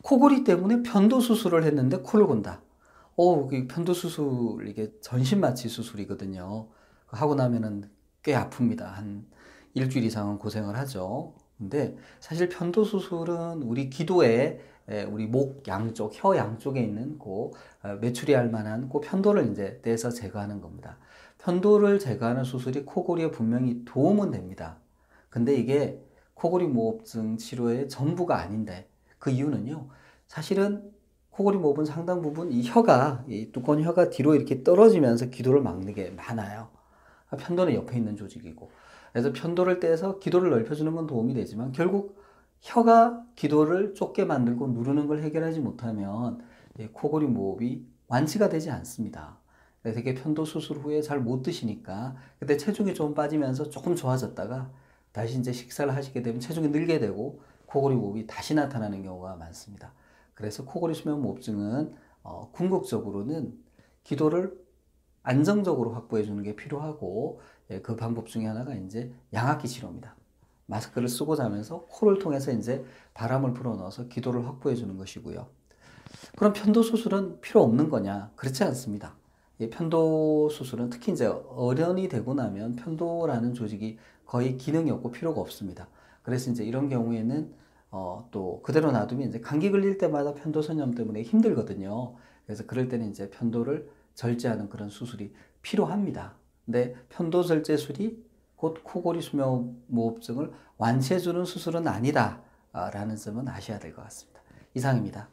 코골이 때문에 편도 수술을 했는데 코를 골다. 편도 수술, 이게 전신마취 수술이거든요. 하고 나면은 꽤 아픕니다. 한 일주일 이상은 고생을 하죠. 근데 사실 편도 수술은 우리 기도에 우리 목 양쪽, 혀 양쪽에 있는 메추리알 만한 편도를 이제 떼서 제거하는 겁니다. 편도를 제거하는 수술이 코골이에 분명히 도움은 됩니다. 근데 이게 코골이 무호흡증 치료의 전부가 아닌데, 그 이유는요, 사실은 코골이 무호흡은 상당 부분 이 두꺼운 혀가 뒤로 이렇게 떨어지면서 기도를 막는 게 많아요. 편도는 옆에 있는 조직이고. 그래서 편도를 떼서 기도를 넓혀주는 건 도움이 되지만 결국 혀가 기도를 좁게 만들고 누르는 걸 해결하지 못하면 코골이 무호흡이 완치가 되지 않습니다. 되게 편도 수술 후에 잘 못 드시니까 그때 체중이 좀 빠지면서 조금 좋아졌다가 다시 이제 식사를 하시게 되면 체중이 늘게 되고 코골이 무호흡이 다시 나타나는 경우가 많습니다. 그래서 코골이 수면무호흡증은 궁극적으로는 기도를 안정적으로 확보해 주는 게 필요하고, 그 방법 중에 하나가 이제 양압기 치료입니다. 마스크를 쓰고 자면서 코를 통해서 이제 바람을 불어넣어서 기도를 확보해 주는 것이고요. 그럼 편도 수술은 필요 없는 거냐? 그렇지 않습니다. 편도 수술은 특히 이제 어른이 되고 나면 편도라는 조직이 거의 기능이 없고 필요가 없습니다. 그래서 이제 이런 경우에는 또 그대로 놔두면 이제 감기 걸릴 때마다 편도 선염 때문에 힘들거든요. 그래서 그럴 때는 이제 편도를 절제하는 그런 수술이 필요합니다. 근데 편도 절제술이 곧 코골이 수면무호흡증을 완치해주는 수술은 아니다 라는 점은 아셔야 될 것 같습니다. 이상입니다.